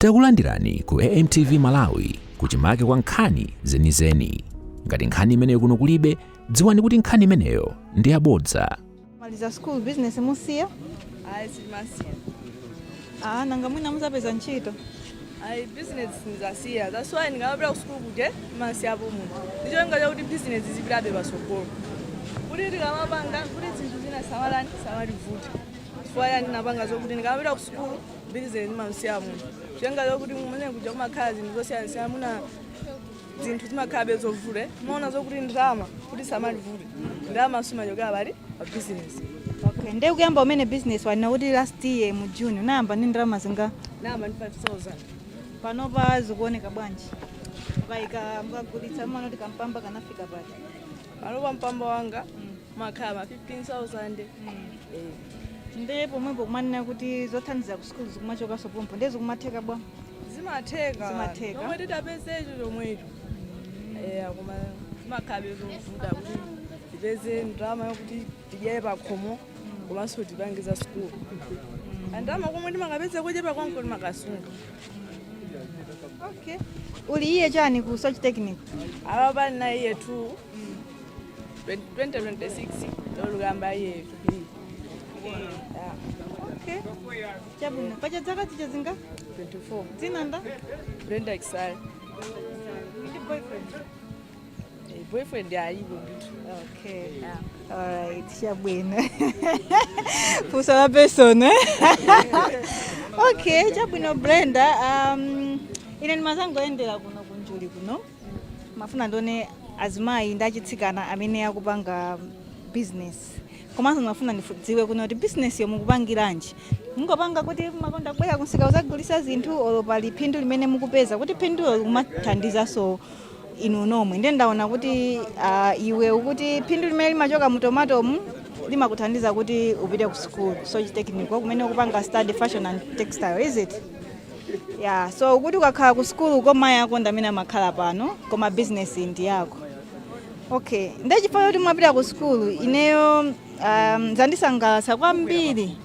Takulandirani ku AMTV Malawi kuchimake kwa nkhani zenizeni. Ngati nkhani imeneyo kuno kulibe, dziwani kuti nkhani imeneyo ndi yabodza. Maliza school business musiya? Simasiya. Nanga mwina muzapeza ntchito. Business nizasiya. That's why ngabra ku school kuje masiya bomu. Ndicho ngaja kuti business zipirabe basokolo. Kuti ndikamapanga kuti zinthu zina sawalani sawalivuta. Chifukwa ndinapanga zokuti ngabra ku school business masiya bomu. Chenga kuti mumene kuja kumakhazi ndizosiyana muna zinthu zimakhabe zovule. Muona zokuti ndrama kuti samalivule. Ndrama sumajoka bali a business. Okay, ndiye kuyamba umene business wani kuti last year mu June unayamba ndi ndrama zinga? Namba ndi 5,000. Panopa zikuoneka bwanji? Kaika mukagulitsa mwana kuti kampamba kanafika pati. Panopa mpamba wanga makhama 15,000. Ndiye pomwepo kumanena kuti zothandiza ku school zikumachoka sopompo ndiye zikumatheka bwa? Zimatheka. Zimatheka. Nomwe tapeze chomwecho. Koma makhabe zovuta kuti tipeze ndrama yokuti tidyere pakhomo komanso tipangiza school. Ndrama komwe ndimakapeza kuchepa kwanko ndimakasunga. Okay. Uli iye chani ku Sochi Technical? Apa na iye 2026 lolugamba iye 2. Okay. Chabwino. Pacha dzaka tichezinga? 24. Dzina nda? Brenda Kisale. Ndi boyfriend. Boyfriend alipo ndithu. Okay. Alright, chabwino. Fuso la persona. Okay, chabwino Brenda. Ine ndimazangoendera kuno kunjuli kuno. Mafuna ndone azimayi ndachitsikana amene akupanga business. Komanso mafuna ndidziwe kuno kuti business yomukupangiranji. Mungopanga kuti makonda bwera kunsika uzagulisa zinthu olo pali phindu limene mukupeza kuti phindulo limathandiza so inu nomwe. Ndiye ndaona kuti iwe ukuti phindu limene limachoka mu tomatomu limakuthandiza kuti upite ku school Sochi Technical kumene ukupanga study fashion and textile, is it? Yeah, so ukuthi ukakhala ku school uko mayi ako ndamene amakhala pano koma business ndi yako. Okay, ndiye chifukwa kuti mwapita ku school ineyo zandisangalatsa kwambiri.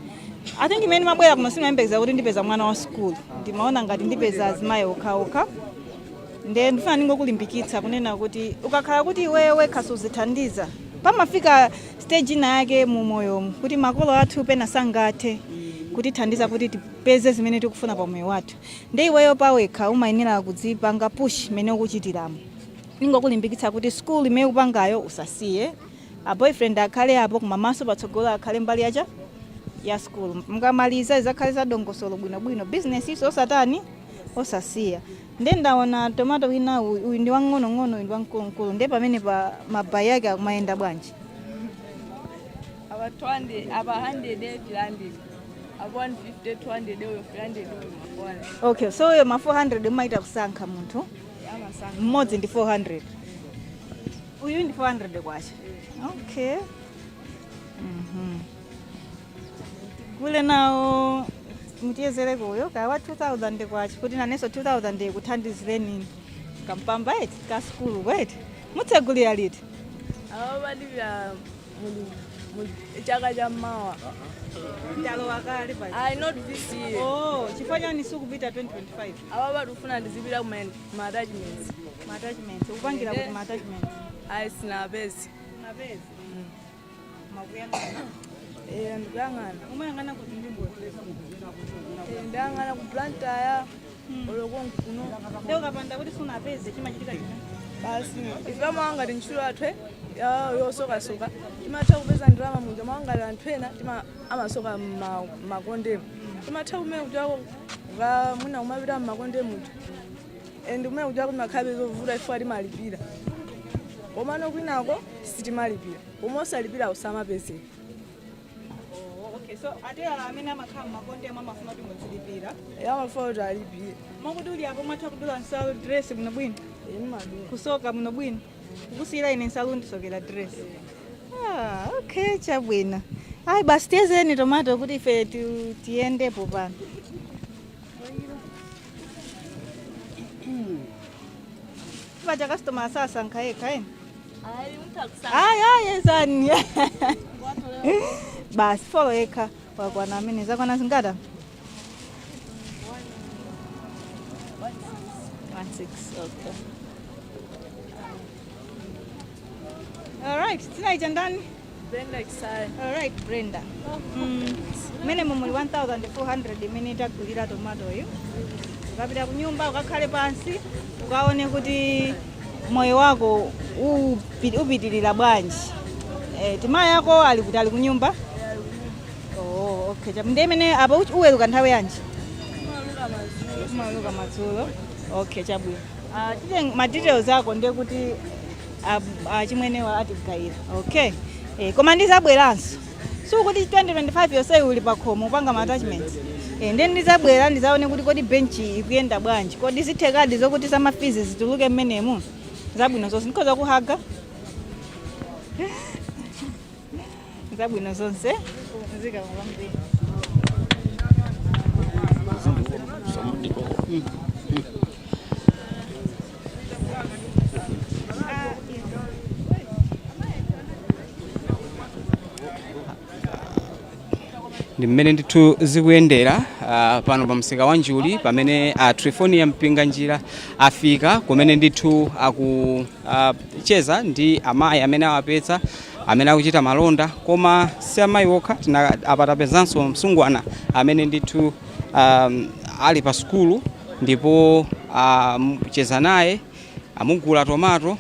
I think imene mabwera kuno simayembekeza kuti ndipeza mwana wa school. Ndimaona ngati ndipeza azimayi okhaokha. Ndiye ndifuna ningokulimbikitsa kunena kuti ukakhala kuti iwewe kasuzithandiza pamafika stage ina yake mu moyo kuti makolo athu pena sangathe kuti thandiza kuti tipeze zimene tikufuna pa moyo wathu. Ndiye iweyo pawekha umayenera kudzipanga push mene ukuchitiramo. Ningokulimbikitsa kuti school imene upangayo usasiye. A boyfriend akhale apo kumamaso patsogolo akhale mbali yacha ya school. Mukamaliza izakhale zadongosolo bwinobwino business iso osatani osasiya. Ndiye ndaona tomato wina uyu ndi wang'ono-ng'ono uyu ndi wamkulu-nkulu ndiye pamene pa mabayi yake akumayenda bwanji. Aba 200 aba 100 300. Aba 150 200 uyo 300 uyo. Okay, so uyo ma 400 umaita kusankha munthu. Amasanga. Mmodzi ndi 400. Uyu ndi 400 kwacha. Okay. Kule nawo mutiyezere kuyo kawa 2000 kwacha kuti naneso 2000 kuthandizireni kampamba eti ka school weti mutsegulira liti? Aba balivya chaka cha mawa. Ndalo wakale pali. Not this year. Oh, chifukwa chani sikupita 2025? Aba balufuna ndizipita ku attachments. Attachments. Upangira kuti attachments. Sina besi. Na besi. Makuyangana. Ndikuyangana. Umayangana kuti ndimbo. Ndiyangana ku planta ya oloko nkuno. Leo kapanda kuti suna besi chimachitika china. Basi ifama wanga tinchulu athwe yosoka-soka timatha kupeza ndrama munja mawangala anthu ena amasoka makondemu timatha kumene kuti ako mwina kumapita mmakondemu and kumene kuti ako timakhabe zovuta ifika timalipira komano kwinako sitimalipira koma osalipira usamapezeka. Okay, so atela amene amakhala mmakondemu amafuna kuti mudzilipira. Amafuna kuti alipire. Mwakuti uli apo mwatha kudula nsalu dress muno bwino? Madula. Kusoka muno bwino? Kukusiyira ine nsalu ndisokera dress. Okay, chabwino. Hayi basi tiyezeni tomato kuti ife tiyendepo pano. Pacha customer sasa nkhaekha eni? Yezani. Basi follow ekha wakwana amene zakwana zingata? 16, okay. All right, tinaita ndani? Brenda Kisai. All right, Brenda. Minimum 1,400 imene itagulira tomato yo. Ukapita kunyumba ukakhale pansi ukaone kuti moyo wako upitilira bwanji. Tima yako ali kuti ali kunyumba? Oh, okay. Ndi imene apa uweruka nthawi yanji? Umaweruka madzulo. Okay, chabwino. Tite ma details ako ndiye kuti chimwenewa atigayira. Okay. Koma ndizabweranso. So kuti 2025 yonse uli pakhomo upanga ma attachments. Then ndizabwera ndizaone kuti kodi bench ikuyenda bwanji. Kodi zithekadi zokuti sama fees zituluke mmenemu. Zabwino zonse ndikhoza kuhaga. Zabwino zonse. Nzika ngombe. Ndi mmene ndithu zikuyendera pano pa msika wa Njuli pamene Trifonia mpinga njira afika kumene ndithu akucheza ndi amayi amene awapeza amene akuchita malonda koma si amayi okha apatapezanso msungwana amene ndithu ali pa skulu ndipo cheza naye amugula tomato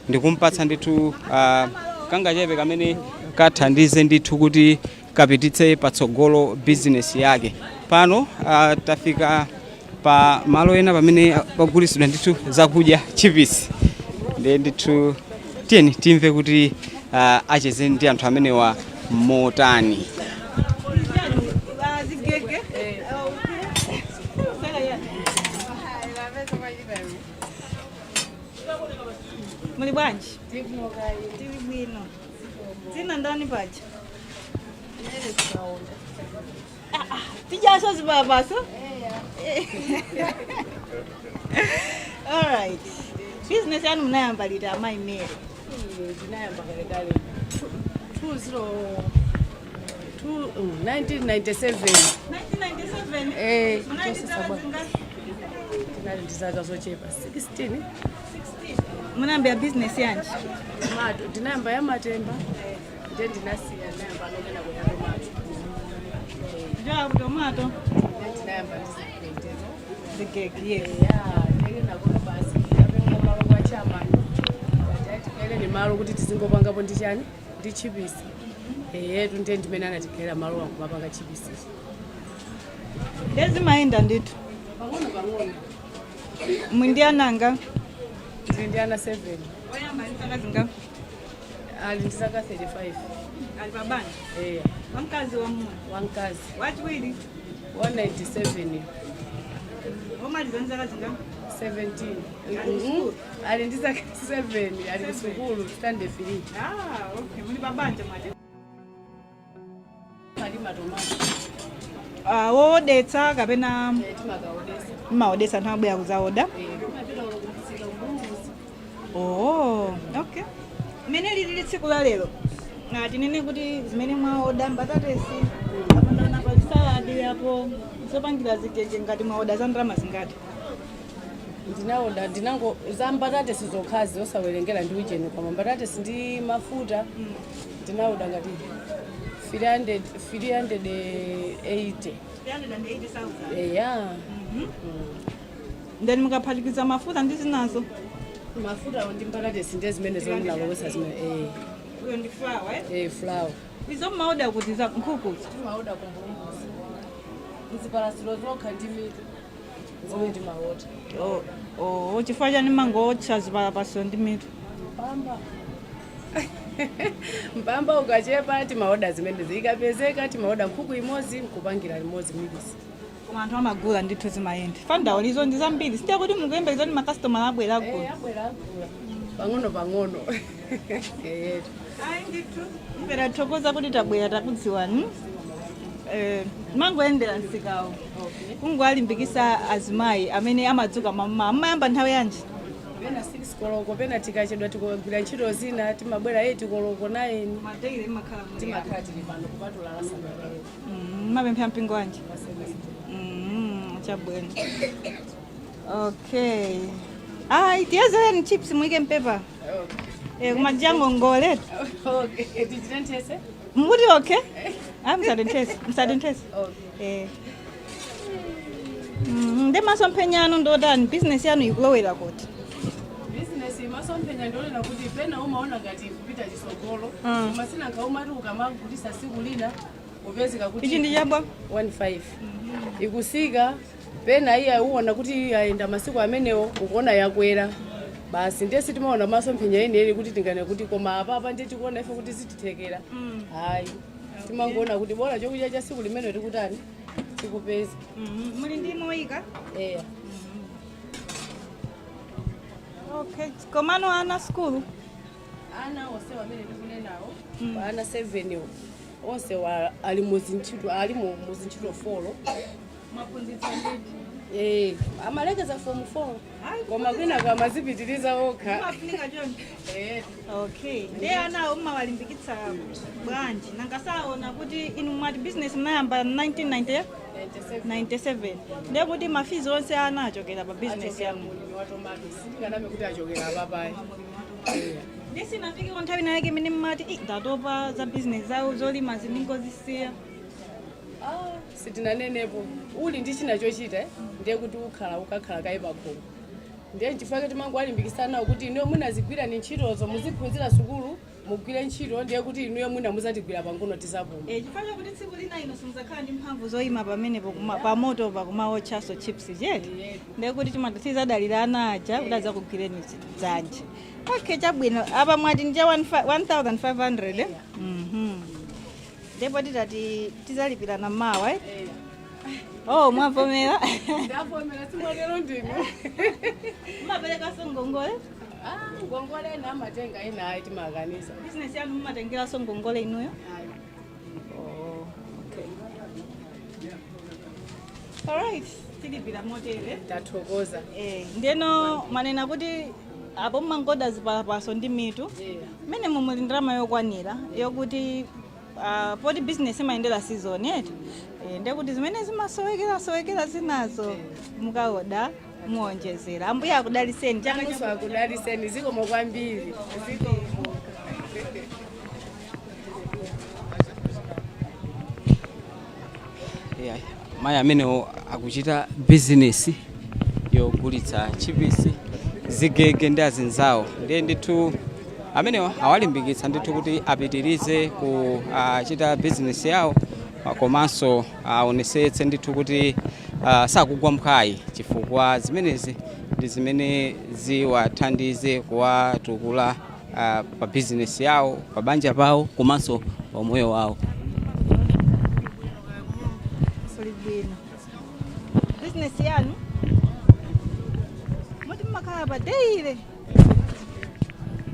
ndikumpatsa ndithu kangachepe kamene kathandize ndithu kuti kapititse patsogolo business yake. Pano tafika pa malo ena pamene pagulisidwa ndithu zakudya chipisi. Ndithu tiyeni timve kuti acheze ndi anthu amene wa motani. Muli bwanji? Tili bwino. Zina ndani paja? Tijaso zibabaso? All right. Business yanu mnayamba lita amayi Mary. Ndinayamba kale 1997. 1997? Tinali ndizaka zochepa 16. Munayamba ya business yanji? Ndinayamba ya matemba. Then ndinasiya ndinayamba nokena kwa tomato. Njoya tomato? Ndinayamba ndizipente. The cake, yes. Ndikena kuti basi apenga malo kwa chairman. Ndati ni malo kuti tizingopangapo ndi chani? Ndi chipisi. Yetu ndiye ndimene anatikera malo wangu mapanga chipisi. Lezi maenda nditu? Pang'ono. Mwindi ananga? Ndi ana 7. Oyamba ndisaka zinga? Ali ndisaka 35. Ali pabani? Wamkazi wa mwana? Wamkazi. Wachiwiri? 197. Omaliza ndisaka zinga? 17. Ali ndisaka 7. Ali kusukulu stand 3. Okay. Muli pabanja mwate? Malima tomato. Wodetsa kapena Timakaodesa. maodesa nthawi abwera kuzaoda? Oh, okay. Mene lili tsiku la lero. Tinene kuti zimene mwaoda mbatatesi. Apandana pa salad yapo. Zopangira zikeje ngati mwaoda za ndalama zingati. Ndinaoda ndinango za mbatate sizokhazi osawerengera ndi ujeni kwa mbatate ndi mafuta. Ndinaoda ngati 380. 380,000. Yeah. Then mukaphatikiza mafuta ndi zinazo. Mafuta ndi mbatate ndi zimene zomunalowesa zimene Uyo ndi flour, eh? Flour. Izo maoda kuti za nkhuku. Maoda kumbuluzi. Nzipalasiro zokha ndi mitu. Zimene ndi maoda. Chifukwa chani mangootcha zipalapaso ndi mitu. Mpamba ukachepa timaoda zimene zikapezeka timaoda nkhuku imodzi nkupangira limodzi milisi. Koma anthu amagula ndithu zimayenda. Fanda lizo ndi zambiri. Sitia kuti mukuyembekeza ndi makasitoma abwera agula. Abwera. Pang'ono. Ayi ndithu. Mpera thokoza kuti tabwera takudziwani. Mangoyendera msikawo. Kungwalimbikisa azimayi amene amadzuka mama. Amayamba nthawi yanji? Pena 6 koloko pena tikachedwa tikogwira ntchito zina timabwera 8 koloko 9. Madeire makhala muli. Timakhala tili pano kupatula la Sabata. Mapemphera mpingo wanji? Chabwino. Okay. Tiyazeni chips mwike mpepa. Kumajango ngole. Okay, tichitentese? Mbuti okay? Msadentese. Okay. Ndemasompenyano ndodani business yanu ikulowera kuti. Business imasomphenya ndolera kuti pena umaona ngati kupita chisogolo. Koma sina nkaumati ukamagulisa siku lina upezeka kuti Ichi ndi chabwa 15. Ikusika pena iya uona kuti aenda masiku amenewo ukuona yakwera. Basi ndesi timaona masomphenya ine kuti tingane kuti koma apa nje tikuona ife kuti sitithekera. Hayi. Timangoona kuti bora chokudya cha siku limene tikutani tikupeza. Muli ndi moika? Okay. Komano ana school? Ana onse wamene tikunenawo ana 7 onse ali muzinchito 4 Mapunzitsa ndidi. Amalekeza form 4 koma kwina kama zipitiriza okha. Mafunika John. Okay. Ndiye ana umawalimbikitsa bwanji. Nangasaona kuti inu mwati business mnayamba 1997. Ndiye kuti mafizi onse ana achokera pa business yanu. Kaname kuti achokera papai. Ndisi nafiki kwa nthawi nayake mini mmati ndatopa za business zawo zolima ziningozisiya. Sitinanenepo uli ndi china chochita ndiye kuti ukakhala kai pakhomo. Ndiye chifukwa timango alimbikisana kuti ino munazigwira ni ntchitozo muziphunzira sukulu mugwire ntchito ndiye kuti ino muna muzatigwira pangono tisapuma. Chifukwa kuti tsiku lina ino simuzakhala ndi mphamvu zoyima pamene pa moto pakumaotchaso chips chete. Ndiye kuti timatatiza dalira ana aja kuti adzakugwireni dzanja. Okay, chabwino apa mwati ndi 1500 ndipo titati tizalipirana mawa mwavomera? Ndavomera simotero ndinu. Mumapereka ngongole? Ngongole na matenga ina ayi timakanisa. Business yanu mumatengera ngongole inuyo? Alright, tilipira motere. Tathokoza. Ndeno manena kuti apo mangoda zipalapaso ndi mitu. Mene mumuli ndrama yokwanira yokuti poti business imayendera season yetu. Ndiye kuti zimene zimasowekera zinazo mukaoda muonjezera. Ambuya akudaliseni chaka Musu akudaliseni zikomo kwambiri. Zikomo. Maya amene akuchita business yogulitsa chipisi zigege ndi azinzawo ndiye ndithu amene awalimbikitsa ndithu kuti apitirize kuchita business yawo komanso aonesetse ndithu kuti sakugwa mkhayi chifukwa zimenezi ndi zimene ziwathandize kuwatukula pa business yawo pa banja pawo komanso pa moyo wawo. Business yanu muti makhala pa daily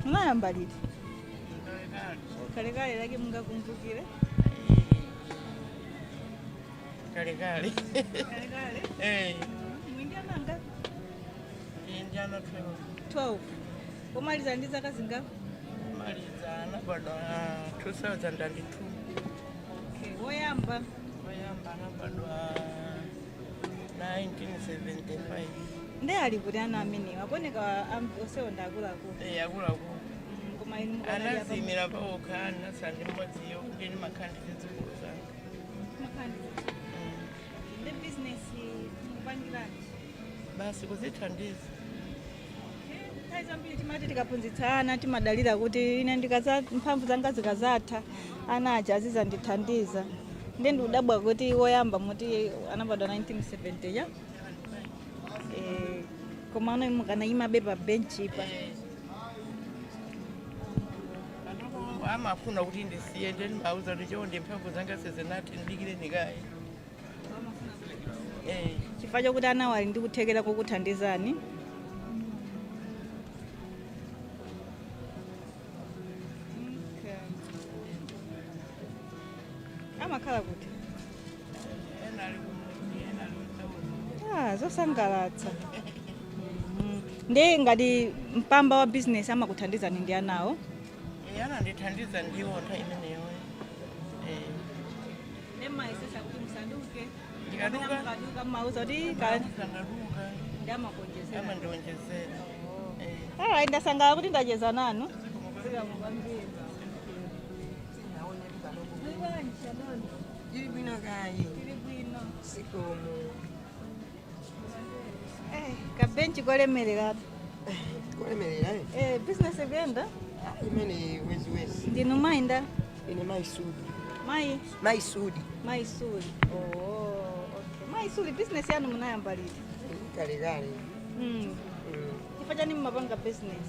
munayamba liti? Kalekale lake mungakumbukire? Kalekale. Mwindia nanga? Indiana 12. Umaliza ndi zaka zingapi? Maliza nabadwa 2002. Okay, woyamba Nabadwa 1975. Ndiye ali kuti ana amene akoneka osewo ndakulaku. Akulaku. Koma inu anazimira paokha nasandi mmodzi yokuti ndi makhandisi zikulu zanga. Ndi business kupangirani? Basi kuzithandiza. Nthawi zambiri timati tikaphunzitsana timadalira kuti ine mphamvu zanga zikazatha ana aja azizandithandiza. Ndiye ndikudabwa kuti woyamba muti anabadwa 1970 ya? Koma ano mukanayima pa benchi pa. Amafuna kuti ndisiye nje ndimauza kuti chonde mphamvu zanga sezenati ndidikire nikayi. Chifukwa chokuti ana wali ndi kuthekera kokuthandizani. Amakhala kuti? Zosangalatsa. Ndiye ngati mpamba wa business amakuthandizani ndi anawo? Anandithandiza ndiwo nthawi imeneyo. Ndema isesa kuti musanduke. Ndikaduka mauza kuti sandaduka. ndamakonjezera ama ndionjezera. alright ndasangala kuti ndacheza nanu Ili bwino kayi. tili bwino Sikomo. kabenchi kolemerera Kulemerera business ikuyenda imene wezi. ndinu mayinda Ine maisudi. mayi Maisudi. maisuli okay maisuli business yanu munayamba liti Kale. chifukwa chani mmapanga business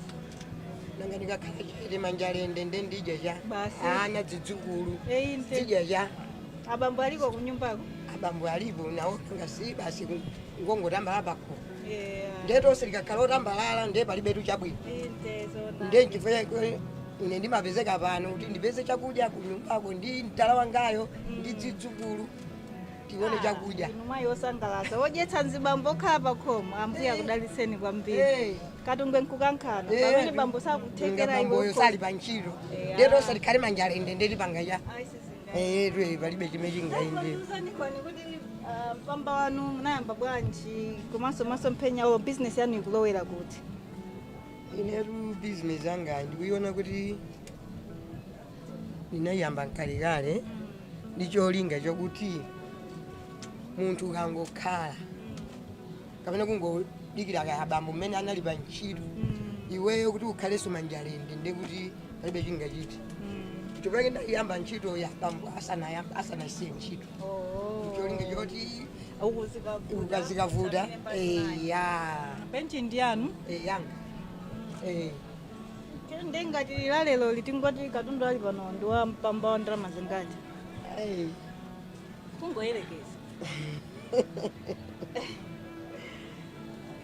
Nanga ndikakhala chete manjalende ndendija Basi. ana zidzukulu. einte Zija abambo aliko kunyumbako abambo alipo nawo ngasi basi ngongotambala pako. yeah Ndeto silikakhala otambalala nde palibe chabwino. inte zona Nde chifukwa ine ndimapezeka pano kuti ndipeze chakudya kunyumbako ndi mtala wangayo ndi zidzukulu tione chakudya. inu mayi osangalasa odyetsa nzibambo okhala pakhomo ambuye akudaliseni kwambiri katungwe nkukankhana pamene bambo sakuthekera bamboyo iwo sali panchito Yeah. ndeto salikhale manjalende ndeti pangaya ayisizinga palibe chime chingaende uzanikwani kuti mpamba wanu munayamba bwanji komanso mphenyawo business yanu ikulowera kuti inetu business yanga ndikuiona kuti ndinayamba kalekale ndi cholinga chokuti munthu ukangokhala kapena kungodikira kaya bambo mmene anali pa ntchito iweyo kuti ukhalenso manjalende ndekuti palibe chingachiti chopeke ndayamba ntchito ya bambo asanasiye ntchito cholinga choti ukazikavuta ya benchi ndi yanu yanga ndengati lalelo litingoti katundu ali pano ndi wa mpamba wa ndalama zingati kungoyerekeza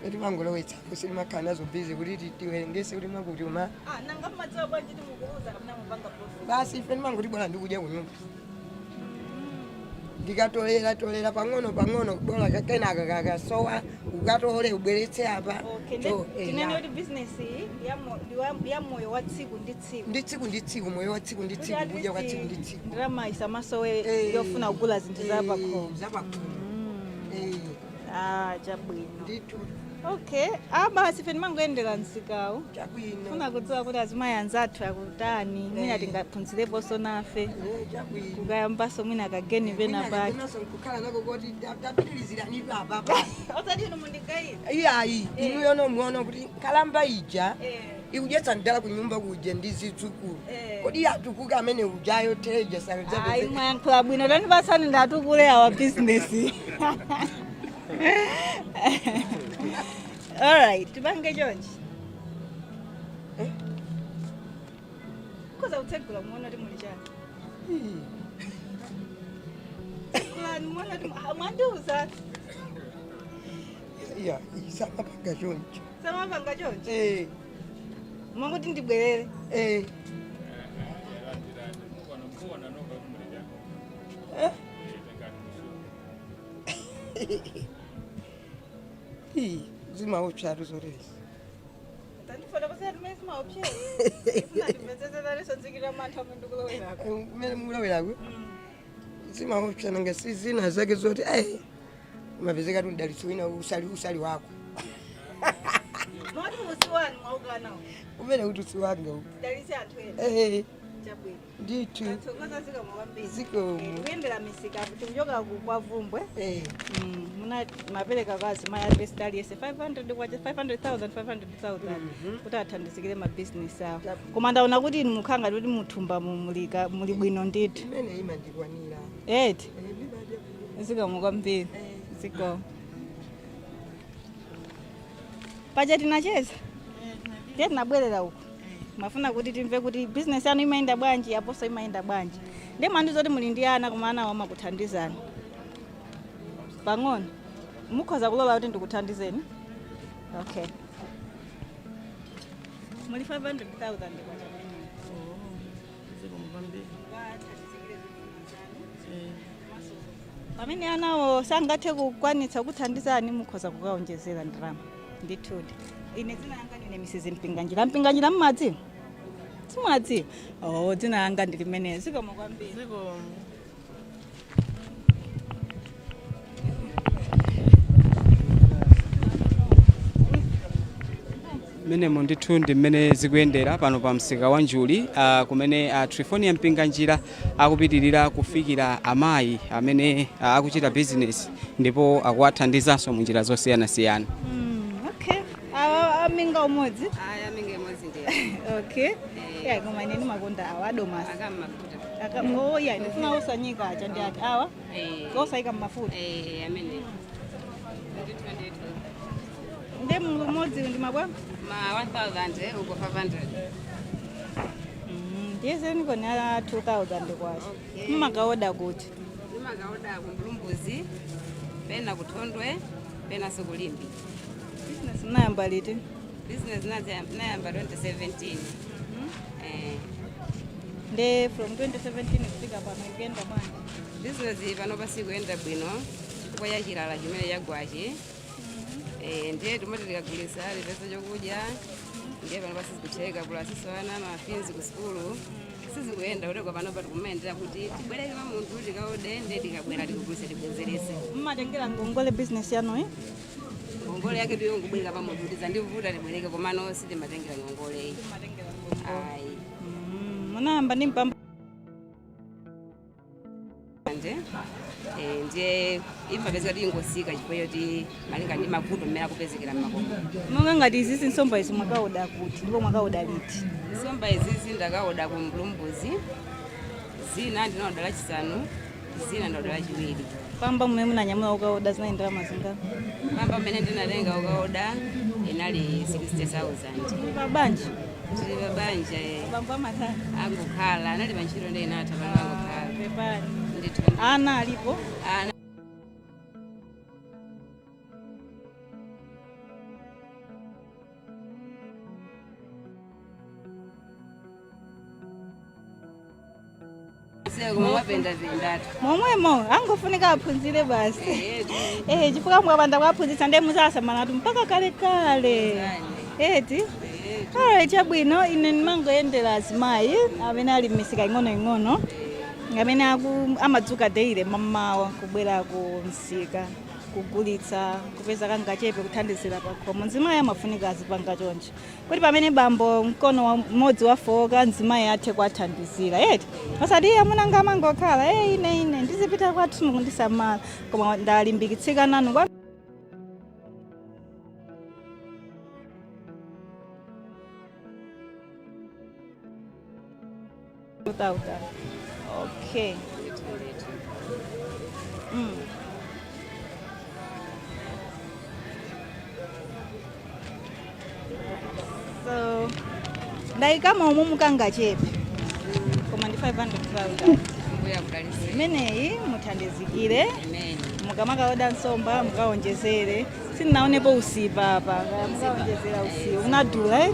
eti mangolowetsapo silimakhala nazo bizi kuti tiwerengese kuti mwakuti uma nanga mmadziwa bwanji timukuuza kapena mupanga profit basi ife ndimangoti bwana ndikudya kunyumba ndikatolera pang'ono bola kenaka kakasowa ukatole ubweretse apa tinene kuti business iyi ya moyo wa tsiku ndi tsiku ndi tsiku moyo wa tsiku ndi tsiku kudya kwa tsiku ndi tsiku ndalama isamasowe yofuna kugula zinthu zapakhomo chabwino ndithu okay basi fe ndimangoyendera msikawu chabwino funa kudziwa kuti azimayi anzathu akutani mwina tingaphunzireponso nafe chabwino kukayambaso mwina akageni pena pake kukhala nako kuti tapitiriziranipo apapa osati inu mundigayira iyayi inuyo nomuona kuti kalamba ija ikudyetsa ndala kunyumba kuja ndi zidzukulu kodi atukuka amene ujayo teja ayi mwayankhula bwino tandipasani ndatukule awa business alright tipange chonchi kuza kutsegula muona ti muli chani kulani muona ti mwandiuza iya isamapanga choncho samapanga chonchi mwakuti ndibwerere zimaopsatu zotezi kumene mulawirako zimaopsa nanga sizina zake zoti mapezeka tundalitso wina usali wako umene kuti usi wanga ndithu zikomo kuyendera misika tikuchoka kwavumbwe muna mapereka kwa azimayi alibesita aliyese 500,000 kuti athandizikire mabizinesi awo koma ndaona kuti inu mukhanga kuti muthumba muli bwino ndithu imene imandikwanira eti zikomo kwambiri zikomo paja tinacheza ndiye tinabwerera uku mafuna kuti timve kuti business yanu imayenda bwanji aposo imayenda bwanji ndi mandi zoti muli ndi ana koma ana amakuthandizani pang'ono mukhoza kulola kuti ndikuthandizeni okay muli 500,000 pamene anawo sangathe kukwanitsa kuthandizani mukhoza kukaonjezera ndalama ndithudi ine dzina langa ndine Mrs. Mpinganjira mmadziwa simwadziwa dzina langa ndili limene zikomo kwambiri menemo ndithu ndi mmene zikuyendera pano pa msika wa Njuli kumene Trifonia Mpinganjira akupitirira kufikira amayi amene akuchita business ndipo akuwathandizanso mu njira zosiyanasiyana. Okay. Aminga umodzi? Aminga umodzi ndiye. Okay. Yeah, koma ine ndimakonda awa adomasi. Akamafuta. Oh yeah, ndifuna usanyika acha ndi ati awa. Kosaika mafuta. Amene. Ndi umodzi ndi mabwa? Ma 1000 uko 500. Ndiye niko na 2000 kwacho. Mmakaoda kuti? Mmakaoda kumbulumbuzi, pena kuthondwe, pena sokulimbi. Business nayamba liti? Business nayamba 2017. Nde from 2017 kufika pano ikenda bwana. Business pano pasi kuenda bwino chifukwa ya chilala chimene chagwachi. Ndiye tumati tikagulisa lipeso chokudya. Ndiye pano pasi zikutheka kula siswana mafinzi ku skulu. Sizikuyenda kuti kwa pano patikumendera kuti tibwereke pa munthu tikaode ndiye tikabwera tikugulisa tibwezerese. Mmatengera ngongole business yanu ngongole yake ndiyo ngubweka pa munthu tizandivuta tibwereke komano sitimatengera ngongole. Ayi. Munayamba ndi mpamba ndiye imapezeka kuti ingosika chifukwa choti malinga ndi mavuto mmene akupezekera m'makomo. monga ngati izizi nsomba izi mwakaoda kuti ndipo mwakaoda liti? Nsomba izizi ndakaoda ku Mbulumbuzi, zina ndinaoda lachisanu, zina ndaoda lachiwiri. Pamba mmene munanyamula ukaoda zinayendera mazinga? Pamba mmene ndinatenga ukaoda inali 60,000. Pabanja? Tili pabanja. Bambo amatha? Angokhala, anali pa ntchito ndi inatha pano angokhala. Pepani. Ndithu. Ana alipo? Ana. momwemo angofunika aphunzire basi. Chifukwa mwapanda kwaphunzitsa ndiye muzasamalatu mpaka kale kale. Eti? Chabwino ine ndimangoyendera azimayi amene ali m'misika ing'ono amene amadzuka daily mamawa kubwera ku msika kugulitsa kupeza kangachepe kuthandizira pakhomo. Mzimayi amafunika azipanga choncho kuti pamene bambo mkono mmodzi wafoka mzimayi athe kwathandizira. Eti osati amunanga amangokhala ine ndizipita kwathu mukundisamala koma ndalimbikitsika nanu kwa Okay. So, ndaikama umu mukangachepe koma ndi 500,000. Imeneyi muthandizikire mukamakaoda nsomba mukaonjezere. Sinaonepo usipa apa mukaonjezera usipa unadula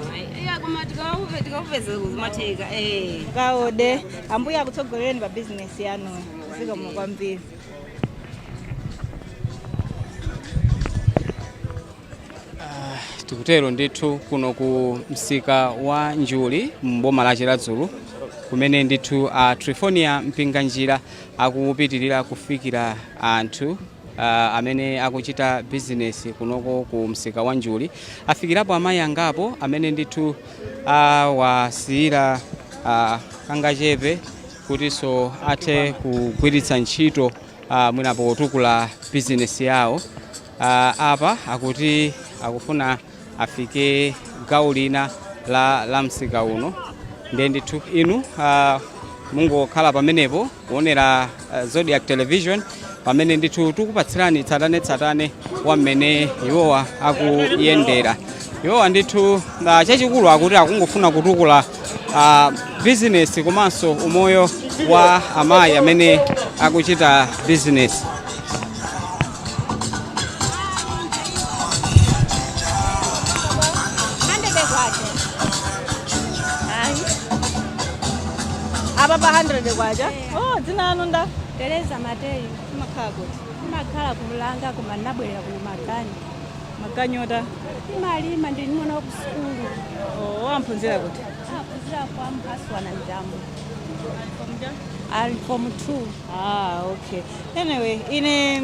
kaode ambuya akutsogolereni pa business yanu zikomo kwambiri. Tikutero ndithu kuno ku msika wa Njuli mboma la Chiradzulu kumene ndithu Trifonia Mpinganjira akupitirira kufikira anthu amene akuchita business kunoko ku msika wa Njuli. Afikirapo amayi angapo amene ndithu wasiyira kangachepe kutinso athe kugwiritsa ntchito mwina potukula business yawo. Apa akuti akufuna afike gawo lina la msika uno. Ndiye ndithu inu mungokhala pamenepo kuonera Zodiac Television pamene ndithu tikupatsirani tsatane wa mmene iwowa akuyendera. Iwowa ndithu chachikulu akuti akungofuna kutukula business komanso umoyo wa amayi amene akuchita business. Apa pa 100 kwacha? Oh, dzina anu nda? Teresa Mateyo. Makhala kuti? Makhala kumulanga koma nabwera ku Magani. Maganyota? Imalima ndi nimona ku skulu. Oh, amphunzira kuti? Aphunzira kwa Mphaswana Njambo. Form 2. Okay. Anyway, ine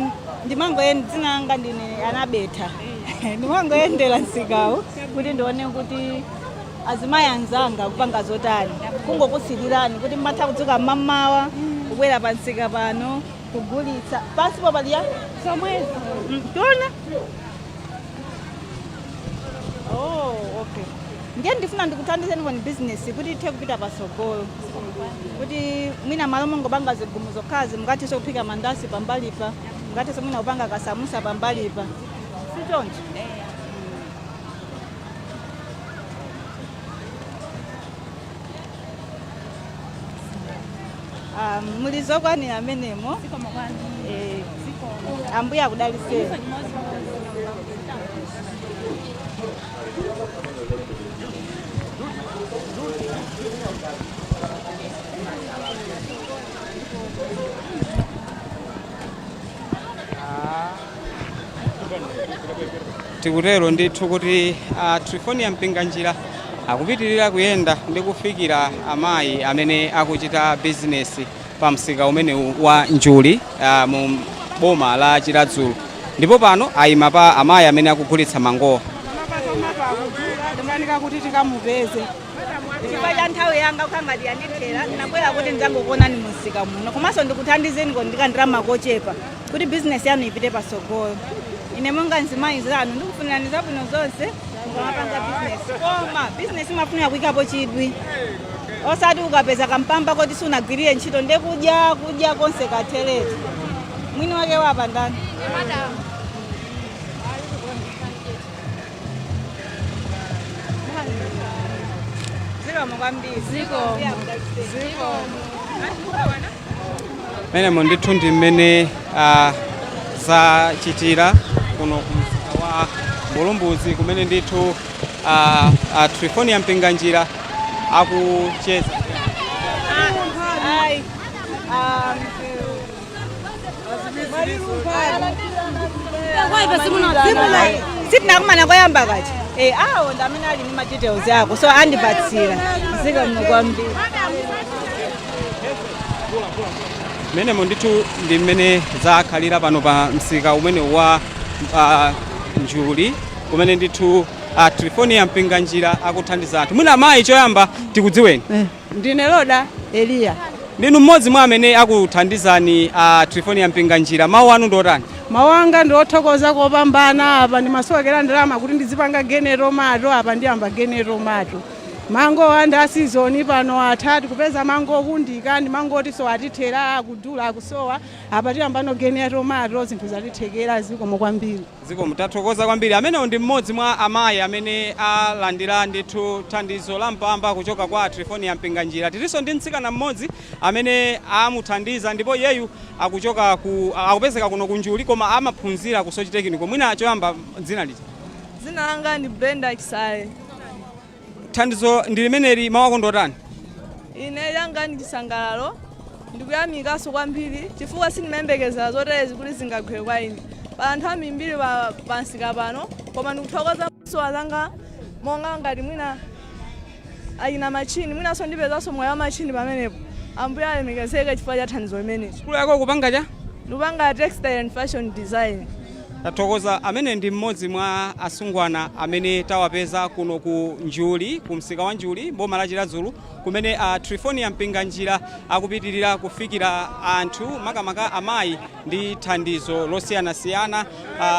ndimangoyenda dzina anga ndine Anabetha. Ndimangoyendera msikawo. kuti ndione kuti azimayi anzanga kupanga zotani kungokusilirani kuti mmatha kudzuka mmamawa kubwera pansika pano kugulitsa pasipo paliya Somwezo. tiona okay ndiye ndifuna ndikuthandizeni kweni business kuti ithe kupita pasogolo kuti mwina malo mongobanga zigumu zokhazi mukathiso kuphika mandasi pambalipa mukathiso mwina kupanga kasamusa pambalipa sichonje mulizokwanira amenemo ambuya akudaliseni tikutero ndithu kuti Trifonia Mpinganjira akupitirira kuyenda ndi kufikira amayi amene akuchita bizinesi pa msika umene wa Njuli mu boma la Chiradzulu ndipo pano ayima pa amayi amene akugulitsa mangowa ndinganika kuti tikamupeze chifukwa cha nthawi yanga kukhangati yandithera ndinabwera kuti ndizangokuonani mumsika muno komanso ndikuthandizeni ndikandalama kochepa kuti bizinesi yanu ipite pasogolo ine monga mzimayi zanu ndikufunirani zabwino zonse mukamapanga bizinesi koma bizinesi imafunika kuyikapo chidwi osati ukapeza kampamba kuti sunagwirire ntchito ndekudya konse kathelete mwini wake wapa ndani menemo ndithu ndi mmene zachitira kuno kumsika wa Mulumbuzi kumene ndithu Trifonia Mpinganjira akucheza sitinakumana koyamba kati awo ndamene ali ndi madetails ako so andipatsira ziko mno kwambiri menemo ndithu ndi mmene zakhalira pano pa msika umene wa Njuli kumene ndithu Trifonia Mpinganjira akuthandiza anthu mwina amayi choyamba tikudziweni Ndine Loda Eliya. ndinu mmodzi mwa amene akuthandizani Trifonia Mpinganjira mawu anu ndotani Mawanga ndiothokoza kopambana apa ndimasokera ndalama kuti ndizipanga genero mato apa ndiyamba genero mato mango anda season pano atatu kupeza mango kundika ndi mango tiso atithera kudula akusowa apa tiyamba no genero mato zinthu zatithekera zikomo kwambiri ziko mutathokoza kwambiri amenewo ndi mmodzi mwa amayi amene alandira ndithu thandizo la mpamba kuchoka kwa Trifonia Mpinganjira tilinso ndi mtsikana mmodzi amene amuthandiza ndipo yeyu akuchoka akupezeka kuno ku Njuli koma amaphunzira ku Sochitekniko mwina choyamba dzina liti Dzina langa ndi Brenda Kisale. thandizo ndi limeneli mawu ako ndotani Ine yanga ndi chisangalalo ndikuyamikaso kwambiri chifukwa sindimayembekeza zoterezi kuti zingagwere kwa ine pa nthawi mbiri pa msika pano koma ndikuthokoza maso zanga monga ngati mwina ayina machini mwinaso ndipezanso moyo wa machini pamenepo ambuye alemekezeke chifukwa cha thandizo limeneli. Skulu yako kupanga cha Lupanga textile and fashion design. tathokoza amene ndi mmodzi mwa asungwana amene tawapeza kuno ku Njuli ku msika wa Njuli boma la Chiradzulu kumene Trifonia Mpinganjira akupitirira kufikira anthu makamaka amayi ndi thandizo losiyanasiyana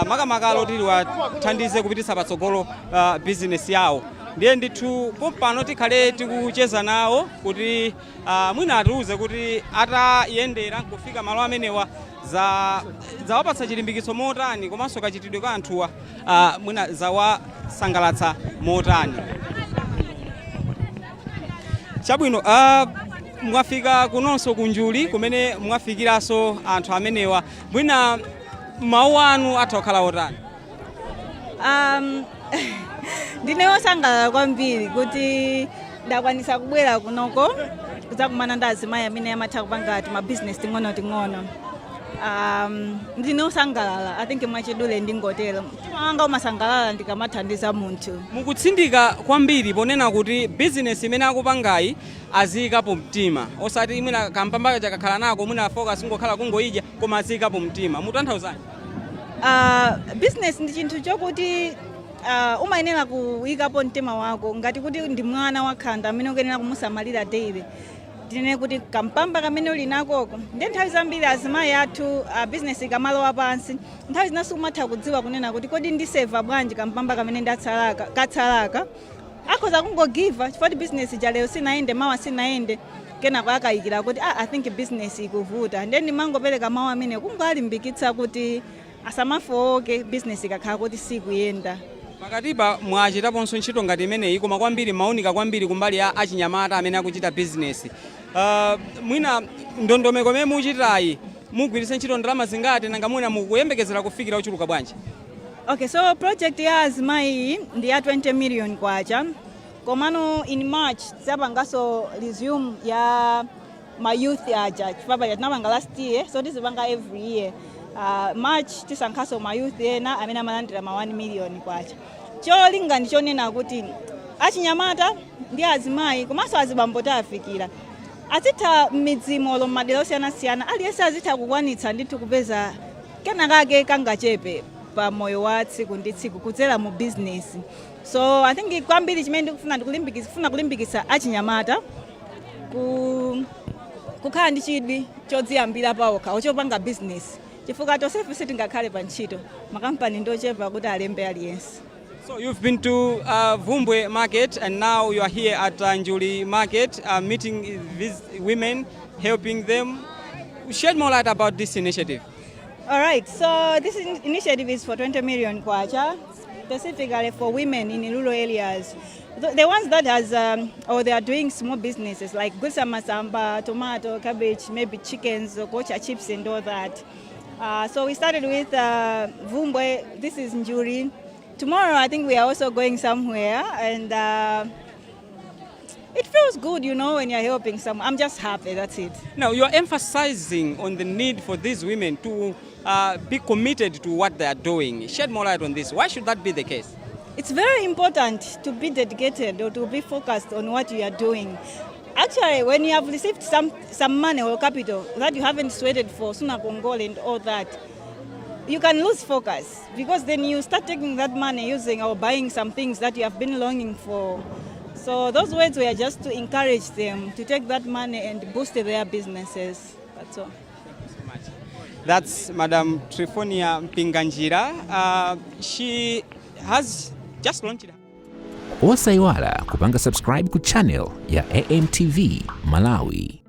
makamaka loti liwathandize kupititsa patsogolo bizinesi yawo ndiye ndithu pompano tikhale tikucheza nawo kuti mwina atiuze kuti atayendera kufika malo amenewa zawapatsa chilimbikitso motani komanso kachitidwe ka anthuwa mwina zawasangalatsa motani chabwino mwafika kunonso ku Njuli kumene mwafikiranso anthu amenewa mwina mawu anu atha kukhala otani ndine wosangalala kwambiri kuti ndakwanisa kubwera kunoko kudzakumana ndi azimayi amene amatha kupanga mabizinesi ting'ono ndine wosangalala I think mwachidule ndingotero mtima wanga umasangalala ndikamathandiza munthu mukutsindika kwambiri ponena kuti bizinesi imene akupangayi aziyikapo mtima osati mwina kampamba chakakhala nako mwina focus ngokhala kungoidya koma aziyikapo mtima mutanthauzani business ndi chinthu chokuti umayenera kuyikapo mtima wako ngati kuti ndi mwana wakhanda amene ukuyenera kumusamalira daily. Tinene kuti kampamba kamene uli nakoko ndi nthawi zambiri azimayi athu business ikamalowa pansi nthawi zinaso umatha kudziwa kunena kuti kodi ndiseva bwanji kampamba kamene katsalaka akhoza kungogiva chifukwa business jalero sinaende mawa sinaende kenako akayikira kuti I think business ikuvuta then ndimangopereka mawu amene kungalimbikitsa kuti asamafowoke business ikakhala kuti sikuyenda. Pakatipa mwachitaponso ntchito ngati imeneyi koma kwambiri maunika kwambiri kumbali ya achinyamata amene akuchita business. Mwina ndondomeko imene muchitayi mugwiritse ntchito ndalama zingati nanga mwina mukuyembekezera kufikira uchuluka bwanji? Okay, so project ya azimayi ndi ya 20 million kwacha. Komano in March tizapangaso resume ya my youth aja chifukwa tinapanga last year so tizipanga every year. March tisankhaso my youth ena amene amalandira ma 1 million kwacha. Cholinga ndichonena kuti achinyamata ndi azimayi komanso azibambo tafikira azitha midzimo madera osiyana-siyana aliyense azitha kukwanitsa ndithu kupeza kenakake kangachepe pa moyo wa tsiku ndi tsiku kudzera mu business. So I think kwambiri chimene ndikufuna kulimbikitsa achinyamata kukhala ndi chidwi chodziyambira pawokha ochopanga business chifukwa tonsefe sitingakhale pa ntchito makampani ndochepa kuti alembe aliyense. So you've been to Vumbwe Market and now you are here at Njuli Market meeting these women, helping them. Shed more light about this initiative. All right, so this initiative is for 20 million kwacha, specifically for women in rural areas. The ones that they are doing small businesses like gusa masamba, tomato, cabbage, maybe chickens, kocha chips and all that. So we started with Vumbwe, this is Njuri. Tomorrow I think we are also going somewhere and it feels good, when you're helping someone. I'm just happy, that's it. Now you're emphasizing on the need for these women to be committed to what they are doing. Shed more light on this. Why should that be the case? It's very important to be dedicated or to be focused on what you are doing. Actually, when you have received some money or capital that you haven't sweated for, Suna Kongole and all that, you can lose focus because then you start taking that money using or buying some things that you have been longing for. So those words were just to encourage them to take that money and boost their businesses. That's all. Thank you so much. That's Madam Trifonia Mpinganjira. She has just launched. Osaiwala kupanga subscribe ku channel ya AMTV Malawi.